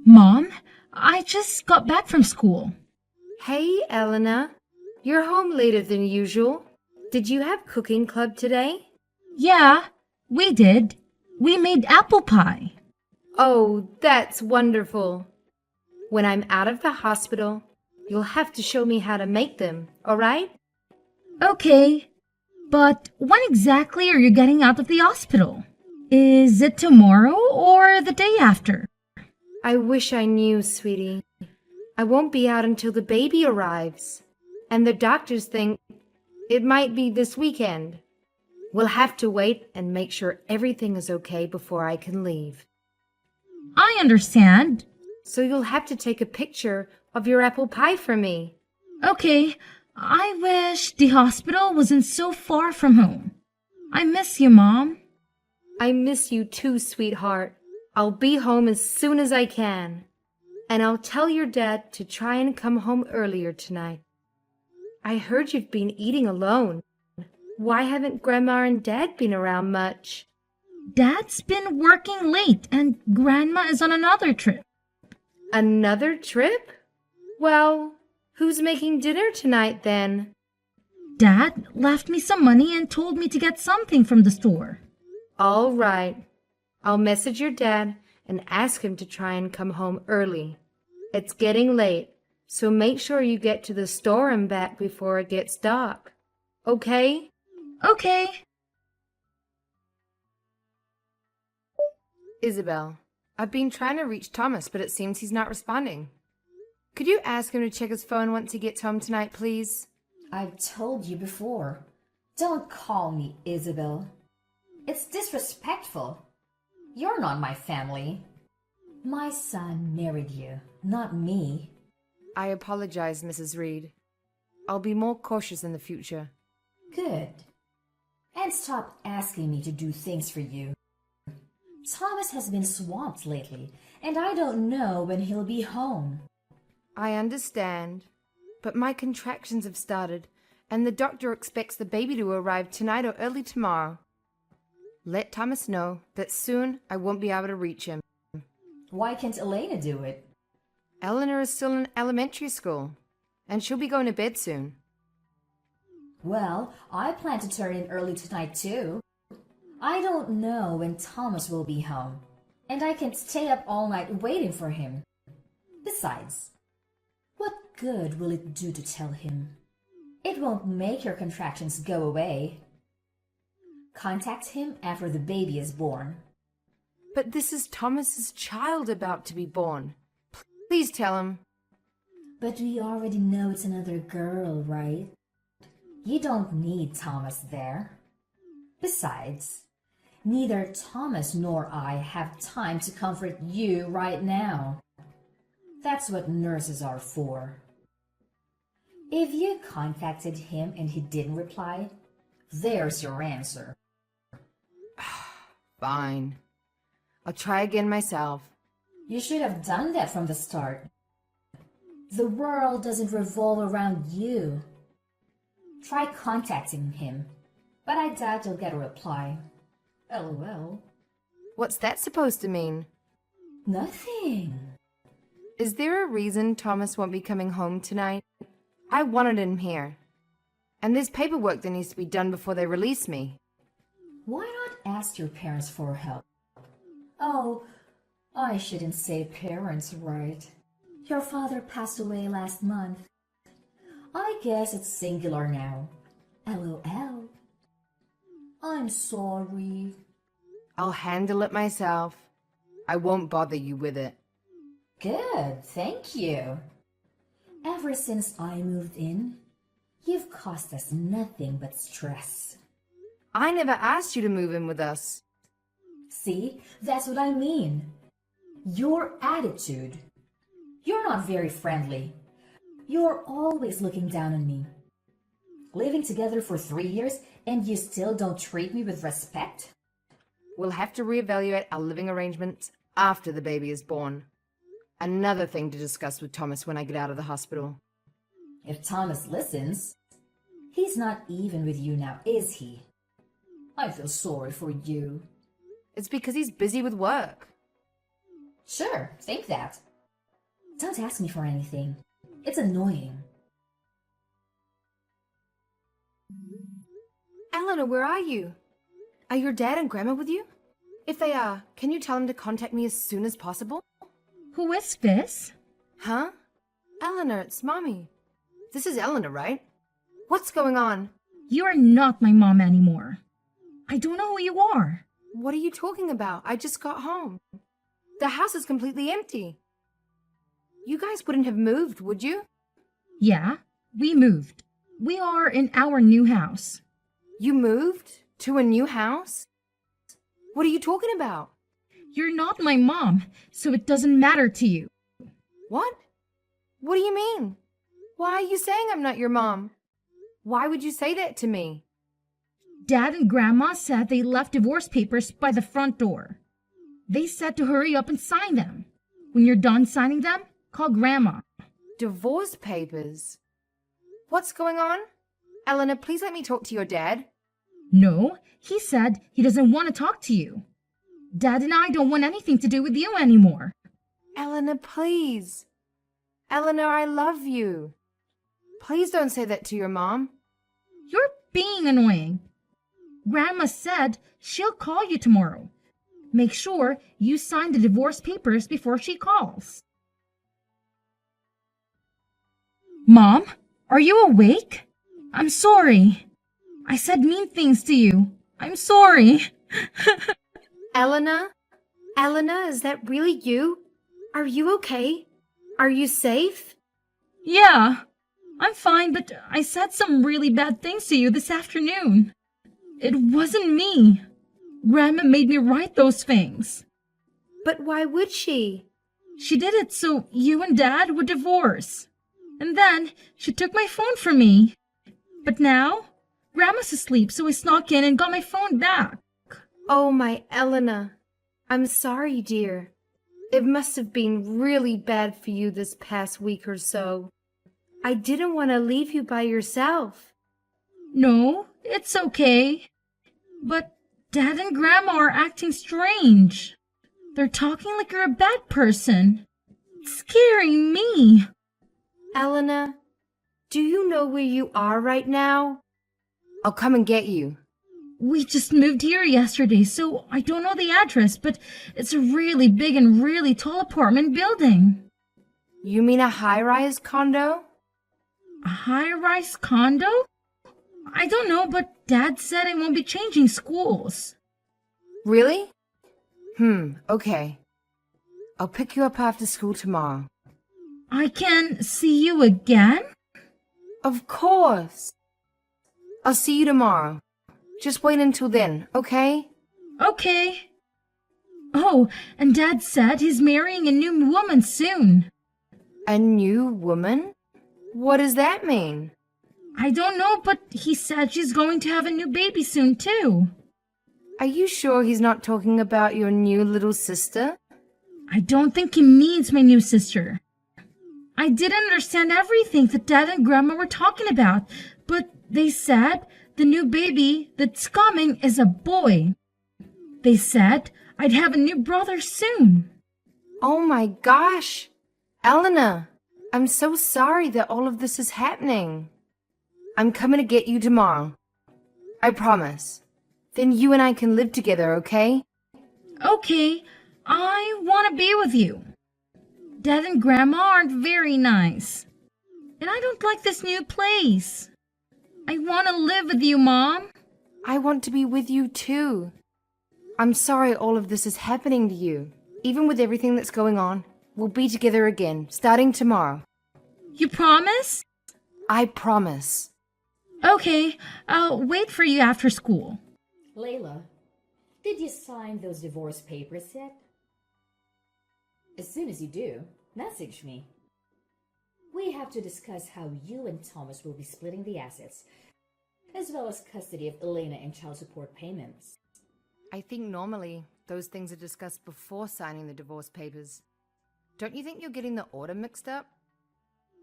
Mom, I just got back from school. Hey, Elena. You're home later than usual. Did you have cooking club today? Yeah, we did. We made apple pie. Oh, that's wonderful. When I'm out of the hospital, you'll have to show me how to make them, all right? Okay, but when exactly are you getting out of the hospital? Is it tomorrow or the day after? I wish I knew, sweetie. I won't be out until the baby arrives. And the doctors think it might be this weekend. We'll have to wait and make sure everything is okay before I can leave. I understand. So you'll have to take a picture of your apple pie for me. Okay, I wish the hospital wasn't so far from home. I miss you, Mom. I miss you too, sweetheart. I'll be home as soon as I can. And I'll tell your dad to try and come home earlier tonight. I heard you've been eating alone. Why haven't Grandma and Dad been around much? Dad's been working late and Grandma is on another trip. Another trip? Well, who's making dinner tonight then? Dad left me some money and told me to get something from the store. All right. I'll message your dad and ask him to try and come home early. It's getting late, so make sure you get to the store and back before it gets dark. Okay? Okay. Isabel, I've been trying to reach Thomas, but it seems he's not responding. Could you ask him to check his phone once he gets home tonight, please? I've told you before. Don't call me Isabel. It's disrespectful. You're not my family. My son married you, not me. I apologize, Mrs. Reed. I'll be more cautious in the future. Good. And stop asking me to do things for you. Thomas has been swamped lately, and I don't know when he'll be home. I understand, but my contractions have started, and the doctor expects the baby to arrive tonight or early tomorrow. Let Thomas know that soon I won't be able to reach him. Why can't Elena do it? Eleanor is still in elementary school, and she'll be going to bed soon. Well, I plan to turn in early tonight too. I don't know when Thomas will be home, and I can't stay up all night waiting for him. Besides, what good will it do to tell him? It won't make your contractions go away. Contact him after the baby is born. But this is Thomas's child about to be born. Please tell him. But we already know it's another girl, right? You don't need Thomas there. Besides, neither Thomas nor I have time to comfort you right now. That's what nurses are for. If you contacted him and he didn't reply, there's your answer. Fine. I'll try again myself. You should have done that from the start. The world doesn't revolve around you. Try contacting him, but I doubt you'll get a reply. LOL. What's that supposed to mean? Nothing. Is there a reason Thomas won't be coming home tonight? I wanted him here. And there's paperwork that needs to be done before they release me. Why not ask your parents for help? Oh, I shouldn't say parents, right? Your father passed away last month. I guess it's singular now. LOL. I'm sorry. I'll handle it myself. I won't bother you with it. Good, thank you. Ever since I moved in, you've caused us nothing but stress. I never asked you to move in with us. See, that's what I mean. Your attitude. You're not very friendly. You're always looking down on me. Living together for 3 years and you still don't treat me with respect? We'll have to reevaluate our living arrangements after the baby is born. Another thing to discuss with Thomas when I get out of the hospital. If Thomas listens, he's not even with you now, is he? I feel sorry for you. It's because he's busy with work. Sure, think that. Don't ask me for anything. It's annoying. Eleanor, where are you? Are your dad and grandma with you? If they are, can you tell them to contact me as soon as possible? Who is this? Huh? Eleanor, it's Mommy. This is Eleanor, right? What's going on? You are not my mom anymore. I don't know who you are. What are you talking about? I just got home. The house is completely empty. You guys wouldn't have moved, would you? Yeah, we moved. We are in our new house. You moved? To a new house? What are you talking about? You're not my mom, so it doesn't matter to you. What? What do you mean? Why are you saying I'm not your mom? Why would you say that to me? Dad and Grandma said they left divorce papers by the front door. They said to hurry up and sign them. When you're done signing them, call Grandma. Divorce papers? What's going on? Eleanor, please let me talk to your dad. No, he said he doesn't want to talk to you. Dad and I don't want anything to do with you anymore. Eleanor, please. Eleanor, I love you. Please don't say that to your mom. You're being annoying. Grandma said she'll call you tomorrow. Make sure you sign the divorce papers before she calls. Mom, are you awake? I'm sorry. I said mean things to you. I'm sorry. Eleanor? Eleanor, is that really you? Are you okay? Are you safe? Yeah, I'm fine, but I said some really bad things to you this afternoon. It wasn't me. Grandma made me write those things. But why would she? She did it so you and Dad would divorce. And then she took my phone from me. But now, Grandma's asleep, so I snuck in and got my phone back. Oh, my Eleanor. I'm sorry, dear. It must have been really bad for you this past week or so. I didn't want to leave you by yourself. No, it's okay. But Dad and Grandma are acting strange. They're talking like you're a bad person. It's scaring me. Eleanor, do you know where you are right now? I'll come and get you. We just moved here yesterday, so I don't know the address, but it's a really big and really tall apartment building. You mean a high-rise condo? A high-rise condo? I don't know, but Dad said I won't be changing schools. Really? Okay. I'll pick you up after school tomorrow. I can see you again? Of course. I'll see you tomorrow. Just wait until then, okay? Okay. Oh, and Dad said he's marrying a new woman soon. A new woman? What does that mean? I don't know, but he said she's going to have a new baby soon, too. Are you sure he's not talking about your new little sister? I don't think he means my new sister. I didn't understand everything that Dad and Grandma were talking about, but they said the new baby that's coming is a boy. They said I'd have a new brother soon. Oh my gosh! Eleanor, I'm so sorry that all of this is happening. I'm coming to get you tomorrow. I promise. Then you and I can live together, okay? Okay, I want to be with you. Dad and Grandma aren't very nice. And I don't like this new place. I want to live with you, Mom. I want to be with you too. I'm sorry all of this is happening to you. Even with everything that's going on, we'll be together again, starting tomorrow. You promise? I promise. Okay, I'll wait for you after school. Layla, did you sign those divorce papers yet? As soon as you do, message me. We have to discuss how you and Thomas will be splitting the assets, as well as custody of Elena and child support payments. I think normally those things are discussed before signing the divorce papers. Don't you think you're getting the order mixed up?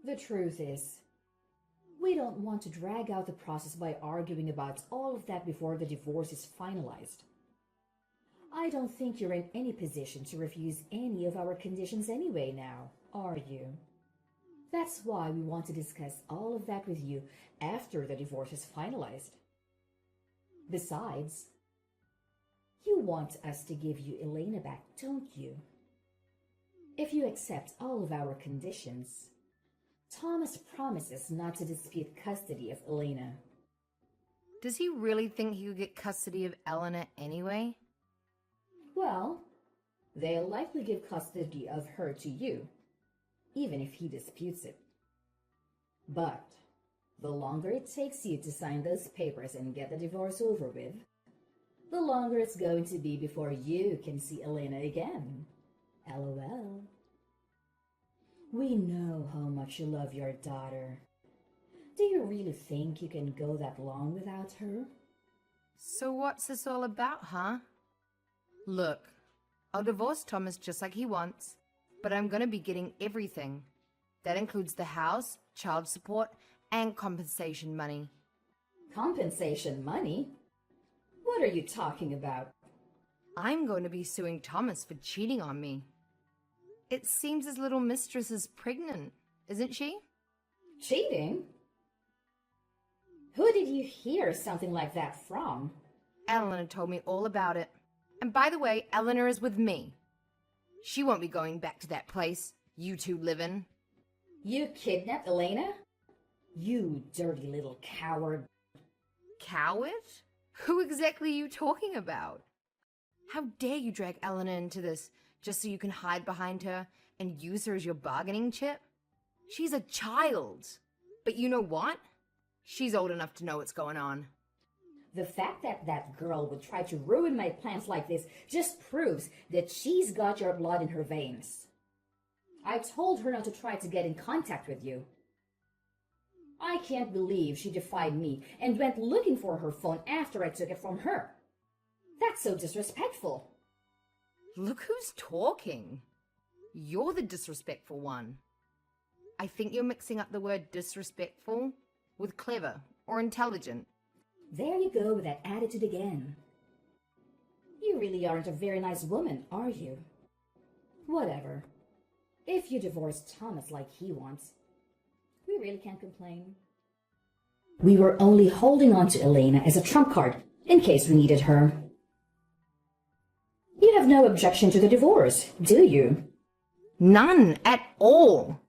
The truth is, we don't want to drag out the process by arguing about all of that before the divorce is finalized. I don't think you're in any position to refuse any of our conditions anyway now, are you? That's why we want to discuss all of that with you after the divorce is finalized. Besides, you want us to give you Elena back, don't you? If you accept all of our conditions, Thomas promises not to dispute custody of Elena. Does he really think he could get custody of Eleanor anyway? Well, they'll likely give custody of her to you, even if he disputes it. But the longer it takes you to sign those papers and get the divorce over with, the longer it's going to be before you can see Elena again. LOL. We know how much you love your daughter. Do you really think you can go that long without her? So what's this all about, huh? Look, I'll divorce Thomas just like he wants, but I'm gonna be getting everything. That includes the house, child support, and compensation money. Compensation money? What are you talking about? I'm going to be suing Thomas for cheating on me. It seems his little mistress is pregnant, isn't she? Cheating? Who did you hear something like that from? Eleanor told me all about it. And by the way, Eleanor is with me. She won't be going back to that place you two live in. You kidnapped Elena? You dirty little coward. Coward? Who exactly are you talking about? How dare you drag Eleanor into this just so you can hide behind her and use her as your bargaining chip? She's a child. But you know what? She's old enough to know what's going on. The fact that that girl would try to ruin my plans like this just proves that she's got your blood in her veins. I told her not to try to get in contact with you. I can't believe she defied me and went looking for her phone after I took it from her. That's so disrespectful. Look who's talking. You're the disrespectful one. I think you're mixing up the word disrespectful with clever or intelligent. There you go with that attitude again. You really aren't a very nice woman, are you? Whatever. If you divorce Thomas like he wants, we really can't complain. We were only holding on to Elena as a trump card in case we needed her. You have no objection to the divorce, do you? None at all.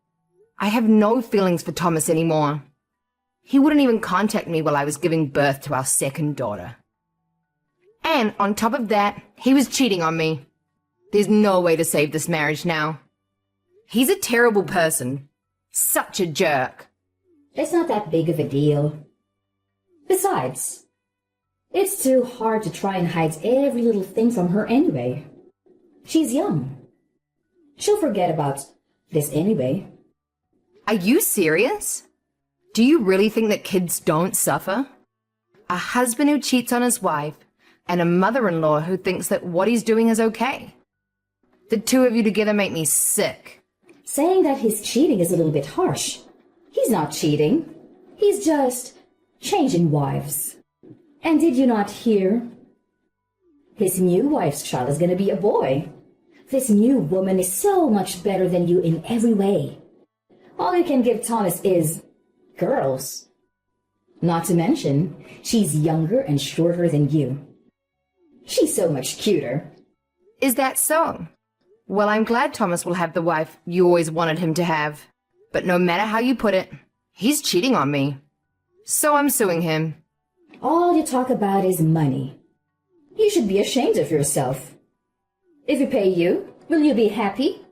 I have no feelings for Thomas anymore. He wouldn't even contact me while I was giving birth to our second daughter. And on top of that, he was cheating on me. There's no way to save this marriage now. He's a terrible person. Such a jerk. It's not that big of a deal. Besides, it's too hard to try and hide every little thing from her anyway. She's young. She'll forget about this anyway. Are you serious? Do you really think that kids don't suffer? A husband who cheats on his wife and a mother-in-law who thinks that what he's doing is okay. The two of you together make me sick. Saying that he's cheating is a little bit harsh. He's not cheating. He's just changing wives. And did you not hear? His new wife's child is going to be a boy. This new woman is so much better than you in every way. All you can give Thomas is girls. Not to mention, she's younger and shorter than you. She's so much cuter. Is that so? Well, I'm glad Thomas will have the wife you always wanted him to have. But no matter how you put it, he's cheating on me. So I'm suing him. All you talk about is money. You should be ashamed of yourself. If he pay you, will you be happy?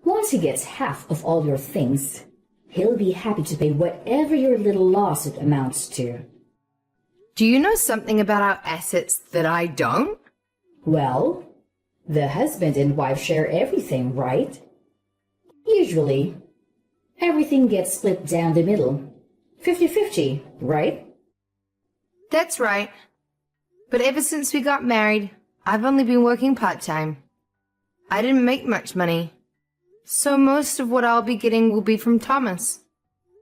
Once he gets half of all your things, he'll be happy to pay whatever your little lawsuit amounts to. Do you know something about our assets that I don't? Well, the husband and wife share everything, right? Usually, everything gets split down the middle. 50-50, right? That's right. But ever since we got married, I've only been working part-time. I didn't make much money. So most of what I'll be getting will be from Thomas.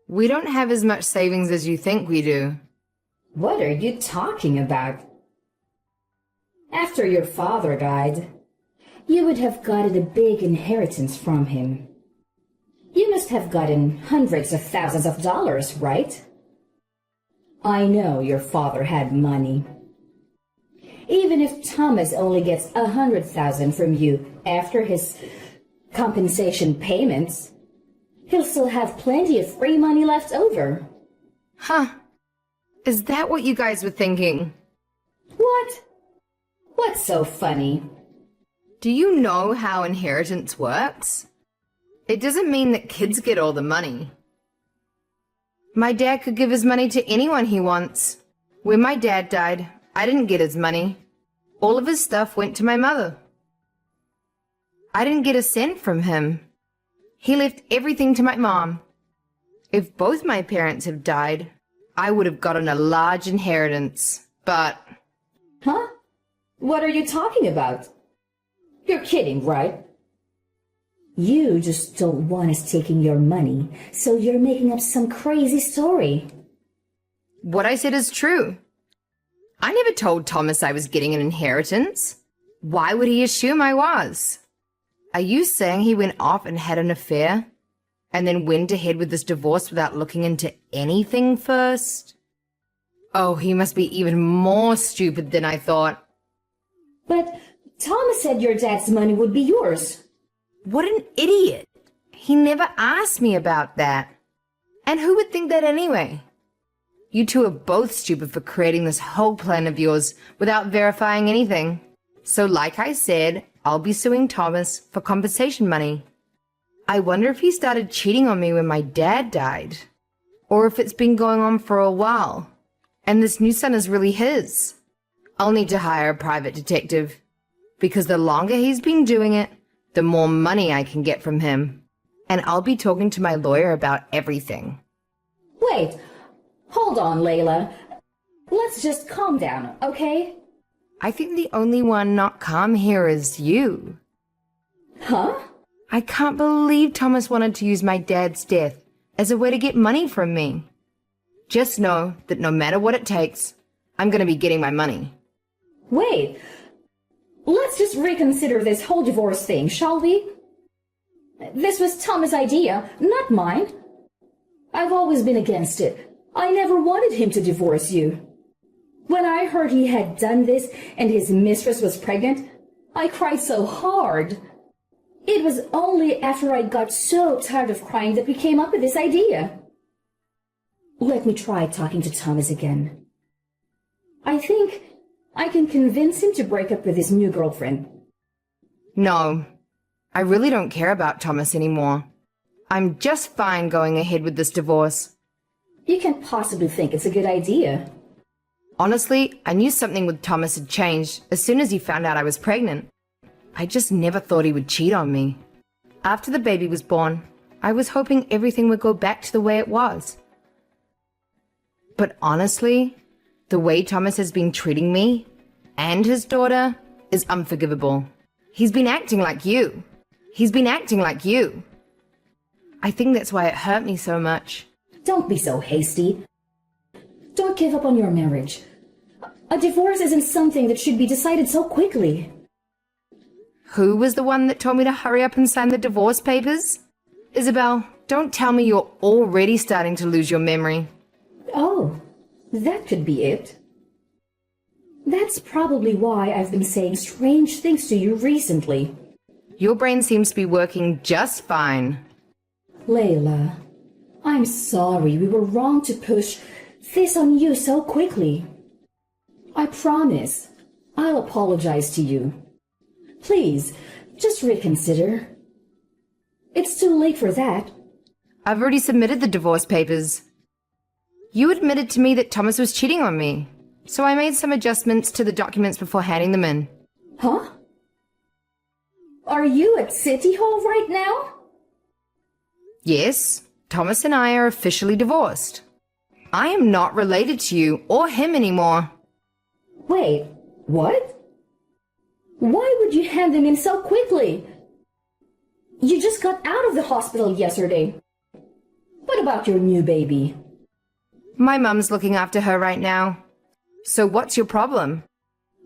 We don't have as much savings as you think we do. What are you talking about? After your father died, you would have gotten a big inheritance from him. You must have gotten hundreds of thousands of dollars, right? I know your father had money. Even if Thomas only gets 100,000 from you after his compensation payments, he'll still have plenty of free money left over. Huh. Is that what you guys were thinking? What? What's so funny? Do you know how inheritance works? It doesn't mean that kids get all the money. My dad could give his money to anyone he wants. When my dad died, I didn't get his money. All of his stuff went to my mother. I didn't get a cent from him. He left everything to my mom. If both my parents have died, I would have gotten a large inheritance, but... Huh? What are you talking about? You're kidding, right? You just don't want us taking your money, so you're making up some crazy story. What I said is true. I never told Thomas I was getting an inheritance. Why would he assume I was? Are you saying he went off and had an affair? And then went ahead with this divorce without looking into anything first? Oh, he must be even more stupid than I thought. But Thomas said your dad's money would be yours. What an idiot. He never asked me about that. And who would think that anyway? You two are both stupid for creating this whole plan of yours without verifying anything. So like I said, I'll be suing Thomas for compensation money. I wonder if he started cheating on me when my dad died. Or if it's been going on for a while. And this new son is really his. I'll need to hire a private detective. Because the longer he's been doing it, the more money I can get from him. And I'll be talking to my lawyer about everything. Wait, hold on, Layla. Let's just calm down, okay? I think the only one not calm here is you. Huh? I can't believe Thomas wanted to use my dad's death as a way to get money from me. Just know that no matter what it takes, I'm going to be getting my money. Wait, let's just reconsider this whole divorce thing, shall we? This was Thomas' idea, not mine. I've always been against it. I never wanted him to divorce you. When I heard he had done this and his mistress was pregnant, I cried so hard. It was only after I got so tired of crying that we came up with this idea. Let me try talking to Thomas again. I think I can convince him to break up with his new girlfriend. No, I really don't care about Thomas anymore. I'm just fine going ahead with this divorce. You can't possibly think it's a good idea. Honestly, I knew something with Thomas had changed as soon as he found out I was pregnant. I just never thought he would cheat on me. After the baby was born, I was hoping everything would go back to the way it was. But honestly, the way Thomas has been treating me and his daughter is unforgivable. He's been acting like you. He's been acting like you. I think that's why it hurt me so much. Don't be so hasty. Don't give up on your marriage. A divorce isn't something that should be decided so quickly. Who was the one that told me to hurry up and sign the divorce papers? Isabel, don't tell me you're already starting to lose your memory. Oh, that could be it. That's probably why I've been saying strange things to you recently. Your brain seems to be working just fine. Layla, I'm sorry we were wrong to push this on you so quickly. I promise I'll apologize to you. Please, just reconsider. It's too late for that. I've already submitted the divorce papers. You admitted to me that Thomas was cheating on me, so I made some adjustments to the documents before handing them in. Huh? Are you at City Hall right now? Yes, Thomas and I are officially divorced. I am not related to you or him anymore. Wait, what? Why would you hand them in so quickly? You just got out of the hospital yesterday. What about your new baby? My mum's looking after her right now. So what's your problem?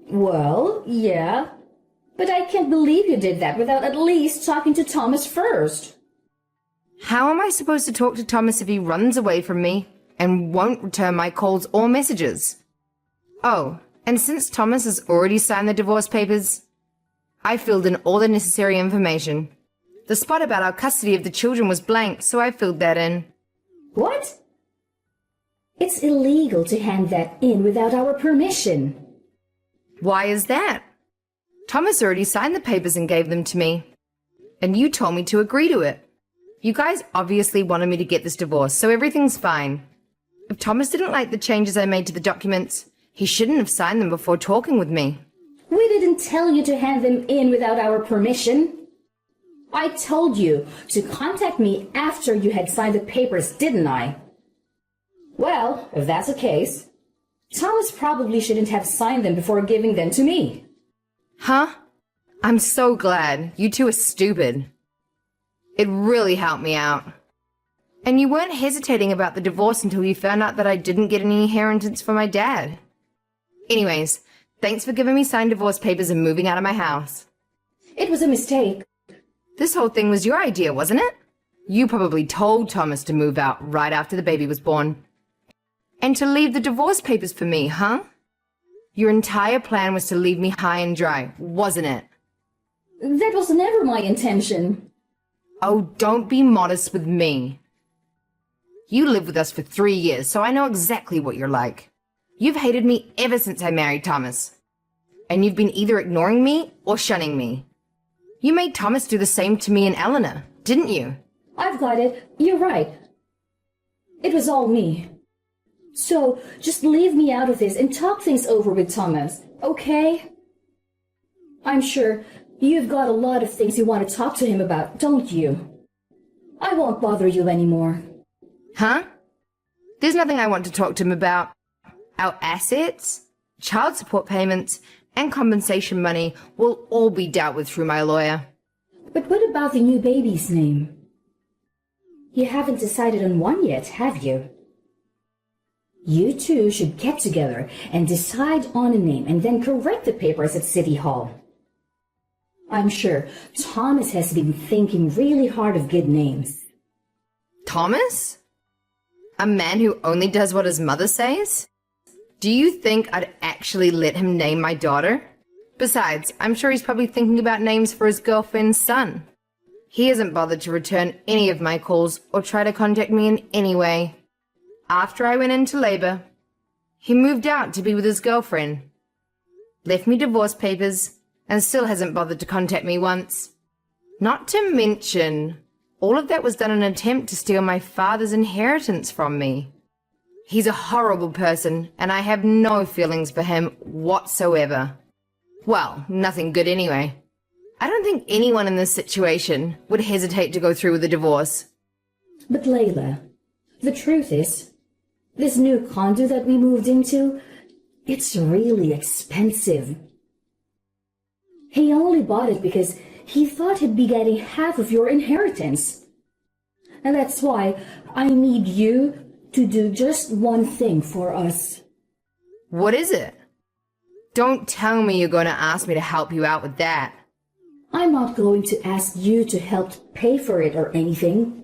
Well, yeah. But I can't believe you did that without at least talking to Thomas first. How am I supposed to talk to Thomas if he runs away from me and won't return my calls or messages? Oh, and since Thomas has already signed the divorce papers, I filled in all the necessary information. The spot about our custody of the children was blank, so I filled that in. What? It's illegal to hand that in without our permission. Why is that? Thomas already signed the papers and gave them to me. And you told me to agree to it. You guys obviously wanted me to get this divorce, so everything's fine. If Thomas didn't like the changes I made to the documents, he shouldn't have signed them before talking with me. We didn't tell you to hand them in without our permission. I told you to contact me after you had signed the papers, didn't I? Well, if that's the case, Thomas probably shouldn't have signed them before giving them to me. Huh? I'm so glad. You two are stupid. It really helped me out. And you weren't hesitating about the divorce until you found out that I didn't get any inheritance from my dad. Anyways, thanks for giving me signed divorce papers and moving out of my house. It was a mistake. This whole thing was your idea, wasn't it? You probably told Thomas to move out right after the baby was born. And to leave the divorce papers for me, huh? Your entire plan was to leave me high and dry, wasn't it? That was never my intention. Oh, don't be modest with me. You lived with us for 3 years, so I know exactly what you're like. You've hated me ever since I married Thomas. And you've been either ignoring me or shunning me. You made Thomas do the same to me and Eleanor, didn't you? I've got it. You're right. It was all me. So, just leave me out of this and talk things over with Thomas, okay? I'm sure you've got a lot of things you want to talk to him about, don't you? I won't bother you anymore. Huh? There's nothing I want to talk to him about. Our assets, child support payments, and compensation money will all be dealt with through my lawyer. But what about the new baby's name? You haven't decided on one yet, have you? You two should get together and decide on a name and then correct the papers at City Hall. I'm sure Thomas has been thinking really hard of good names. Thomas? A man who only does what his mother says? Do you think I'd actually let him name my daughter? Besides, I'm sure he's probably thinking about names for his girlfriend's son. He hasn't bothered to return any of my calls or try to contact me in any way. After I went into labor, he moved out to be with his girlfriend, left me divorce papers, and still hasn't bothered to contact me once. Not to mention, all of that was done in an attempt to steal my father's inheritance from me. He's a horrible person, and I have no feelings for him whatsoever. Well, nothing good anyway. I don't think anyone in this situation would hesitate to go through with a divorce. But Layla, the truth is, this new condo that we moved into, it's really expensive. He only bought it because he thought he'd be getting half of your inheritance. And that's why I need you to do just one thing for us. What is it? Don't tell me you're going to ask me to help you out with that. I'm not going to ask you to help pay for it or anything.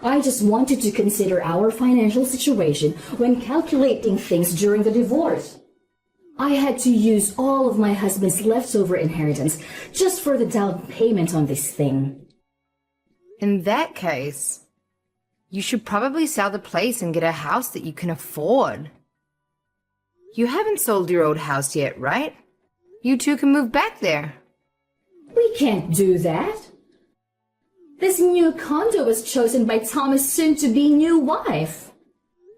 I just wanted to consider our financial situation when calculating things during the divorce. I had to use all of my husband's leftover inheritance just for the down payment on this thing. In that case, you should probably sell the place and get a house that you can afford. You haven't sold your old house yet, right? You two can move back there. We can't do that. This new condo was chosen by Thomas' soon-to-be new wife.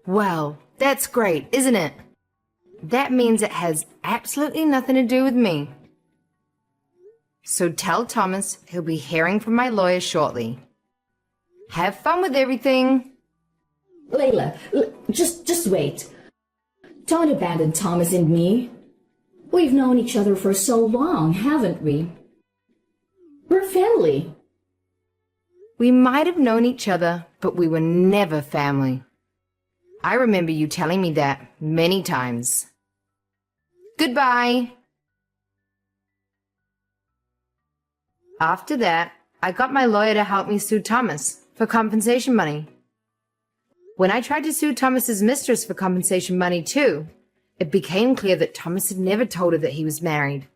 Well, that's great, isn't it? That means it has absolutely nothing to do with me. So tell Thomas he'll be hearing from my lawyer shortly. Have fun with everything. Layla, just wait. Don't abandon Thomas and me. We've known each other for so long, haven't we? We're family. We might have known each other, but we were never family. I remember you telling me that many times. Goodbye. After that, I got my lawyer to help me sue Thomas for compensation money. When I tried to sue Thomas's mistress for compensation money too, it became clear that Thomas had never told her that he was married.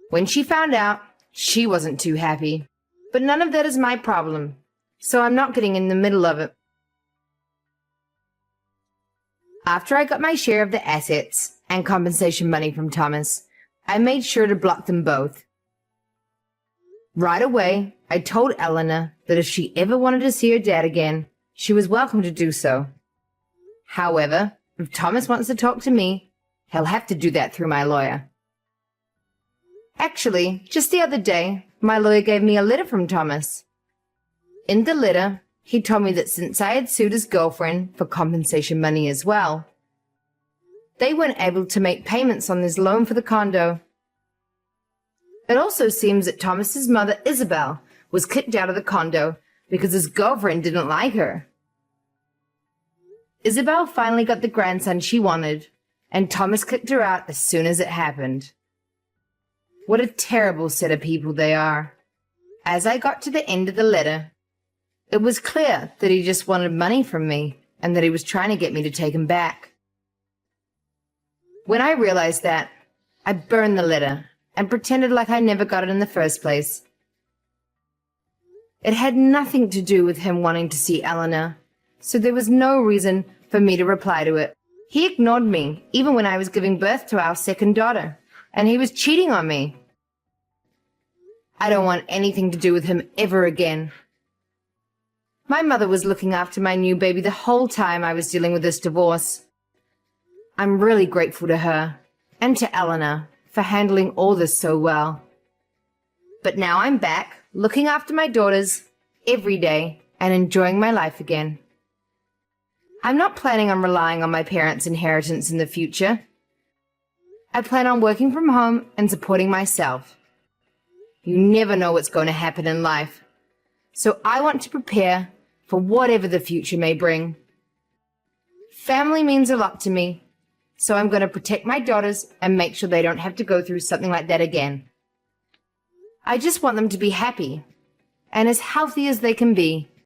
When she found out, she wasn't too happy. But none of that is my problem, so I'm not getting in the middle of it. After I got my share of the assets and compensation money from Thomas, I made sure to block them both. Right away, I told Eleanor that if she ever wanted to see her dad again, she was welcome to do so. However, if Thomas wants to talk to me, he'll have to do that through my lawyer. Actually, just the other day, my lawyer gave me a letter from Thomas. In the letter, he told me that since I had sued his girlfriend for compensation money as well, they weren't able to make payments on his loan for the condo. It also seems that Thomas's mother, Isabel, was kicked out of the condo because his girlfriend didn't like her. Isabel finally got the grandson she wanted, and Thomas kicked her out as soon as it happened. What a terrible set of people they are. As I got to the end of the letter, it was clear that he just wanted money from me and that he was trying to get me to take him back. When I realized that, I burned the letter and pretended like I never got it in the first place. It had nothing to do with him wanting to see Eleanor, so there was no reason for me to reply to it. He ignored me even when I was giving birth to our second daughter, and he was cheating on me. I don't want anything to do with him ever again. My mother was looking after my new baby the whole time I was dealing with this divorce. I'm really grateful to her and to Eleanor for handling all this so well. But now I'm back, looking after my daughters every day and enjoying my life again. I'm not planning on relying on my parents' inheritance in the future. I plan on working from home and supporting myself. You never know what's going to happen in life, so I want to prepare for whatever the future may bring. Family means a lot to me, so I'm going to protect my daughters and make sure they don't have to go through something like that again. I just want them to be happy and as healthy as they can be.